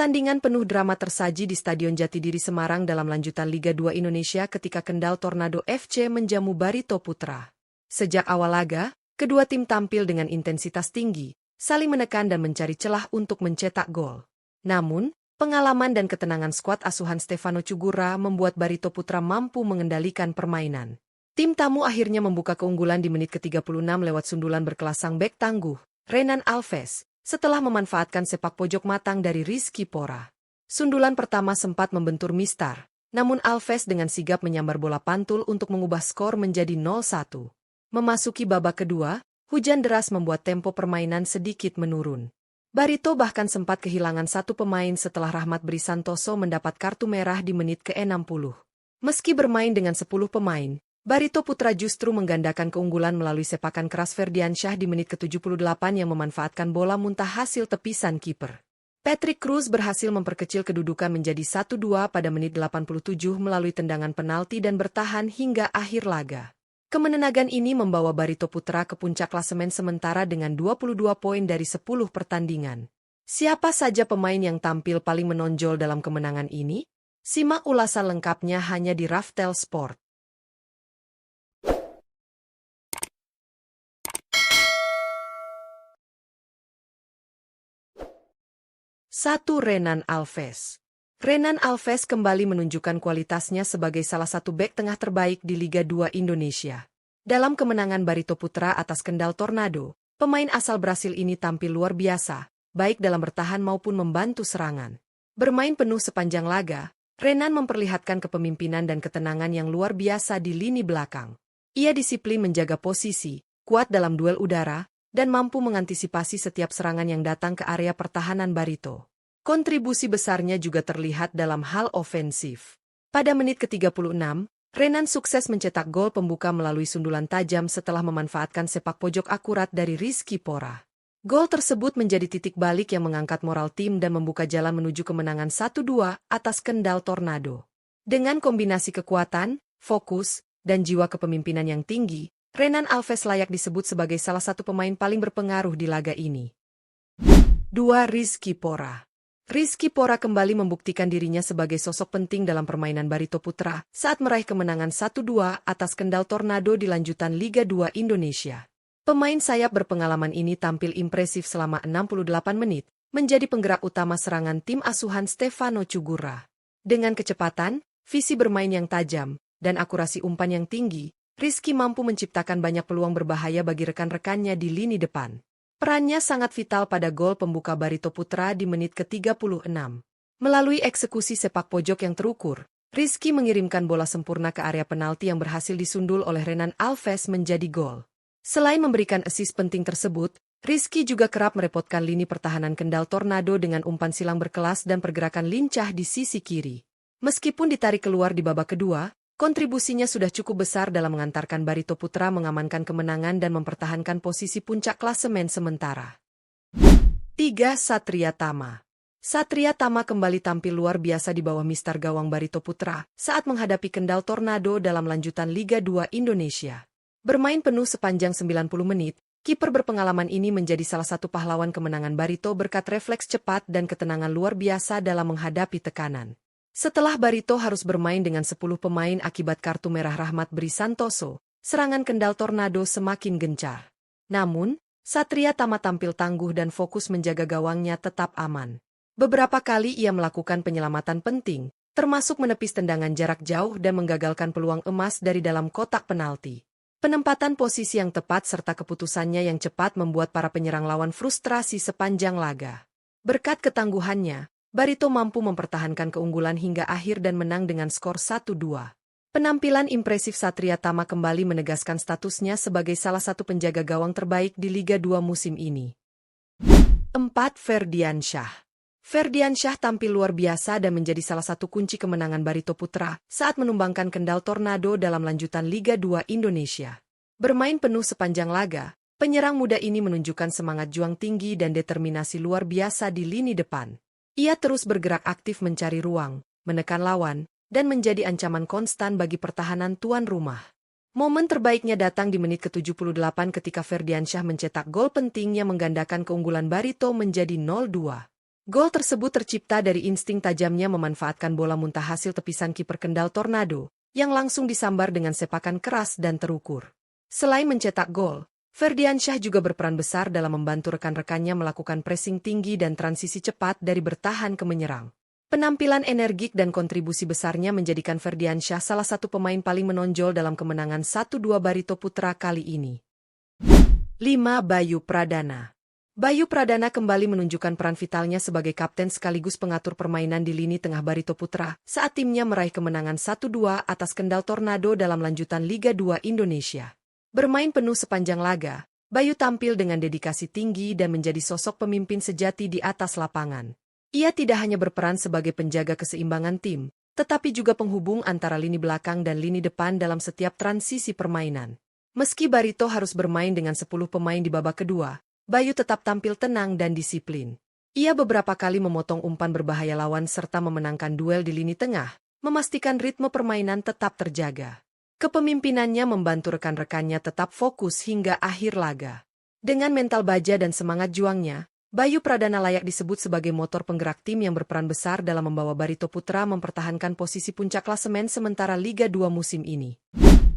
Pertandingan penuh drama tersaji di Stadion Jatidiri Semarang dalam lanjutan Liga 2 Indonesia ketika Kendal Tornado FC menjamu Barito Putra. Sejak awal laga, kedua tim tampil dengan intensitas tinggi, saling menekan dan mencari celah untuk mencetak gol. Namun, pengalaman dan ketenangan skuad asuhan Stefano Cugura membuat Barito Putra mampu mengendalikan permainan. Tim tamu akhirnya membuka keunggulan di menit ke-36 lewat sundulan berkelas sang bek tangguh, Renan Alves, setelah memanfaatkan sepak pojok matang dari Rizky Pora. Sundulan pertama sempat membentur Mistar, namun Alves dengan sigap menyambar bola pantul untuk mengubah skor menjadi 0-1. Memasuki babak kedua, hujan deras membuat tempo permainan sedikit menurun. Barito bahkan sempat kehilangan satu pemain setelah Rahmat Brisantoso mendapat kartu merah di menit ke-60. Meski bermain dengan 10 pemain, Barito Putra justru menggandakan keunggulan melalui sepakan keras Ferdiansyah di menit ke-78 yang memanfaatkan bola muntah hasil tepisan kiper. Patrick Cruz berhasil memperkecil kedudukan menjadi 1-2 pada menit 87 melalui tendangan penalti dan bertahan hingga akhir laga. Kemenangan ini membawa Barito Putra ke puncak klasemen sementara dengan 22 poin dari 10 pertandingan. Siapa saja pemain yang tampil paling menonjol dalam kemenangan ini? Simak ulasan lengkapnya hanya di Raftel Sport. 1. Renan Alves. Renan Alves kembali menunjukkan kualitasnya sebagai salah satu bek tengah terbaik di Liga 2 Indonesia. Dalam kemenangan Barito Putra atas Kendal Tornado, pemain asal Brasil ini tampil luar biasa, baik dalam bertahan maupun membantu serangan. Bermain penuh sepanjang laga, Renan memperlihatkan kepemimpinan dan ketenangan yang luar biasa di lini belakang. Ia disiplin menjaga posisi, kuat dalam duel udara, dan mampu mengantisipasi setiap serangan yang datang ke area pertahanan Barito. Kontribusi besarnya juga terlihat dalam hal ofensif. Pada menit ke-36, Renan sukses mencetak gol pembuka melalui sundulan tajam setelah memanfaatkan sepak pojok akurat dari Rizky Pora. Gol tersebut menjadi titik balik yang mengangkat moral tim dan membuka jalan menuju kemenangan 1-2 atas Kendal Tornado. Dengan kombinasi kekuatan, fokus, dan jiwa kepemimpinan yang tinggi, Renan Alves layak disebut sebagai salah satu pemain paling berpengaruh di laga ini. 2. Rizky Pora. Rizky Pora kembali membuktikan dirinya sebagai sosok penting dalam permainan Barito Putra saat meraih kemenangan 1-2 atas Kendal Tornado di lanjutan Liga 2 Indonesia. Pemain sayap berpengalaman ini tampil impresif selama 68 menit, menjadi penggerak utama serangan tim asuhan Stefano Cugura. Dengan kecepatan, visi bermain yang tajam, dan akurasi umpan yang tinggi, Rizky mampu menciptakan banyak peluang berbahaya bagi rekan-rekannya di lini depan. Perannya sangat vital pada gol pembuka Barito Putra di menit ke-36. Melalui eksekusi sepak pojok yang terukur, Rizky mengirimkan bola sempurna ke area penalti yang berhasil disundul oleh Renan Alves menjadi gol. Selain memberikan assist penting tersebut, Rizky juga kerap merepotkan lini pertahanan Kendal Tornado dengan umpan silang berkelas dan pergerakan lincah di sisi kiri. Meskipun ditarik keluar di babak kedua, kontribusinya sudah cukup besar dalam mengantarkan Barito Putra mengamankan kemenangan dan mempertahankan posisi puncak klasemen sementara. 3. Satria Tama. Satria Tama kembali tampil luar biasa di bawah mistar gawang Barito Putra saat menghadapi Kendal Tornado dalam lanjutan Liga 2 Indonesia. Bermain penuh sepanjang 90 menit, kiper berpengalaman ini menjadi salah satu pahlawan kemenangan Barito berkat refleks cepat dan ketenangan luar biasa dalam menghadapi tekanan. Setelah Barito harus bermain dengan 10 pemain akibat kartu merah Rahmat Brisantoso, serangan Kendal Tornado semakin gencar. Namun, Satria Tama tampil tangguh dan fokus menjaga gawangnya tetap aman. Beberapa kali ia melakukan penyelamatan penting, termasuk menepis tendangan jarak jauh dan menggagalkan peluang emas dari dalam kotak penalti. Penempatan posisi yang tepat serta keputusannya yang cepat membuat para penyerang lawan frustrasi sepanjang laga. Berkat ketangguhannya, Barito mampu mempertahankan keunggulan hingga akhir dan menang dengan skor 1-2. Penampilan impresif Satria Tama kembali menegaskan statusnya sebagai salah satu penjaga gawang terbaik di Liga 2 musim ini. 4. Ferdiansyah. Ferdiansyah tampil luar biasa dan menjadi salah satu kunci kemenangan Barito Putra saat menumbangkan Kendal Tornado dalam lanjutan Liga 2 Indonesia. Bermain penuh sepanjang laga, penyerang muda ini menunjukkan semangat juang tinggi dan determinasi luar biasa di lini depan. Ia terus bergerak aktif mencari ruang, menekan lawan, dan menjadi ancaman konstan bagi pertahanan tuan rumah. Momen terbaiknya datang di menit ke-78 ketika Ferdiansyah mencetak gol penting yang menggandakan keunggulan Barito menjadi 0-2. Gol tersebut tercipta dari insting tajamnya memanfaatkan bola muntah hasil tepisan kiper Kendal Tornado, yang langsung disambar dengan sepakan keras dan terukur. Selain mencetak gol, Ferdiansyah juga berperan besar dalam membantu rekan-rekannya melakukan pressing tinggi dan transisi cepat dari bertahan ke menyerang. Penampilan energik dan kontribusi besarnya menjadikan Ferdiansyah salah satu pemain paling menonjol dalam kemenangan 1-2 Barito Putra kali ini. 5. Bayu Pradana. Bayu Pradana kembali menunjukkan peran vitalnya sebagai kapten sekaligus pengatur permainan di lini tengah Barito Putra saat timnya meraih kemenangan 1-2 atas Kendal Tornado dalam lanjutan Liga 2 Indonesia. Bermain penuh sepanjang laga, Bayu tampil dengan dedikasi tinggi dan menjadi sosok pemimpin sejati di atas lapangan. Ia tidak hanya berperan sebagai penjaga keseimbangan tim, tetapi juga penghubung antara lini belakang dan lini depan dalam setiap transisi permainan. Meski Barito harus bermain dengan 10 pemain di babak kedua, Bayu tetap tampil tenang dan disiplin. Ia beberapa kali memotong umpan berbahaya lawan serta memenangkan duel di lini tengah, memastikan ritme permainan tetap terjaga. Kepemimpinannya membantu rekan-rekannya tetap fokus hingga akhir laga. Dengan mental baja dan semangat juangnya, Bayu Pradana layak disebut sebagai motor penggerak tim yang berperan besar dalam membawa Barito Putra mempertahankan posisi puncak klasemen sementara Liga 2 musim ini.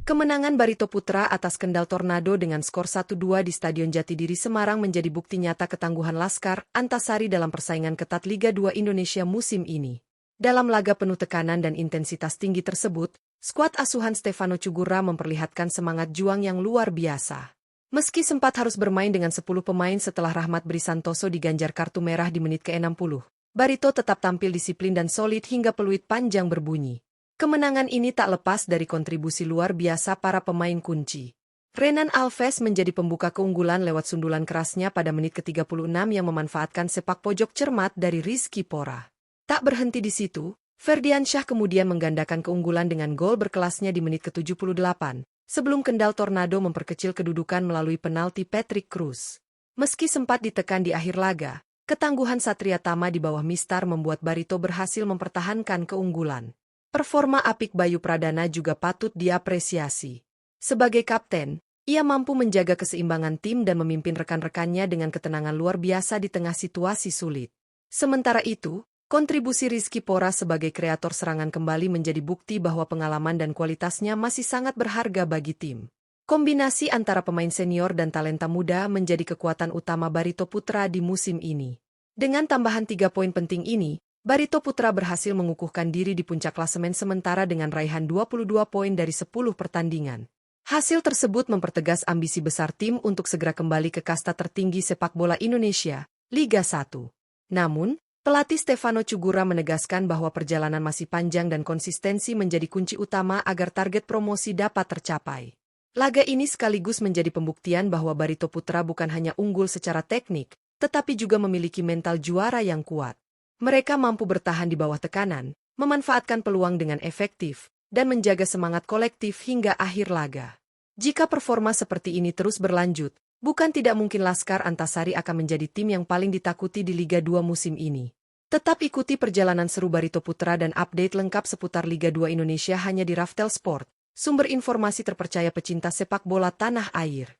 Kemenangan Barito Putra atas Kendal Tornado dengan skor 1-2 di Stadion Jatidiri Semarang menjadi bukti nyata ketangguhan Laskar Antasari dalam persaingan ketat Liga 2 Indonesia musim ini. Dalam laga penuh tekanan dan intensitas tinggi tersebut, skuad asuhan Stefano Cugura memperlihatkan semangat juang yang luar biasa. Meski sempat harus bermain dengan 10 pemain setelah Rahmat Bri Santoso diganjar kartu merah di menit ke-60, Barito tetap tampil disiplin dan solid hingga peluit panjang berbunyi. Kemenangan ini tak lepas dari kontribusi luar biasa para pemain kunci. Renan Alves menjadi pembuka keunggulan lewat sundulan kerasnya pada menit ke-36 yang memanfaatkan sepak pojok cermat dari Rizky Pora. Tak berhenti di situ, Ferdiansyah kemudian menggandakan keunggulan dengan gol berkelasnya di menit ke-78. Sebelum Kendal Tornado memperkecil kedudukan melalui penalti Patrick Cruz. Meski sempat ditekan di akhir laga, ketangguhan Satria Tama di bawah Mistar membuat Barito berhasil mempertahankan keunggulan. Performa apik Bayu Pradana juga patut diapresiasi. Sebagai kapten, ia mampu menjaga keseimbangan tim dan memimpin rekan-rekannya dengan ketenangan luar biasa di tengah situasi sulit. Sementara itu, kontribusi Rizky Pora sebagai kreator serangan kembali menjadi bukti bahwa pengalaman dan kualitasnya masih sangat berharga bagi tim. Kombinasi antara pemain senior dan talenta muda menjadi kekuatan utama Barito Putra di musim ini. Dengan tambahan 3 poin penting ini, Barito Putra berhasil mengukuhkan diri di puncak klasemen sementara dengan raihan 22 poin dari 10 pertandingan. Hasil tersebut mempertegas ambisi besar tim untuk segera kembali ke kasta tertinggi sepak bola Indonesia, Liga 1. Namun, pelatih Stefano Cugura menegaskan bahwa perjalanan masih panjang dan konsistensi menjadi kunci utama agar target promosi dapat tercapai. Laga ini sekaligus menjadi pembuktian bahwa Barito Putra bukan hanya unggul secara teknik, tetapi juga memiliki mental juara yang kuat. Mereka mampu bertahan di bawah tekanan, memanfaatkan peluang dengan efektif, dan menjaga semangat kolektif hingga akhir laga. Jika performa seperti ini terus berlanjut, bukan tidak mungkin Laskar Antasari akan menjadi tim yang paling ditakuti di Liga 2 musim ini. Tetap ikuti perjalanan seru Barito Putra dan update lengkap seputar Liga 2 Indonesia hanya di Raftel Sport, sumber informasi terpercaya pecinta sepak bola tanah air.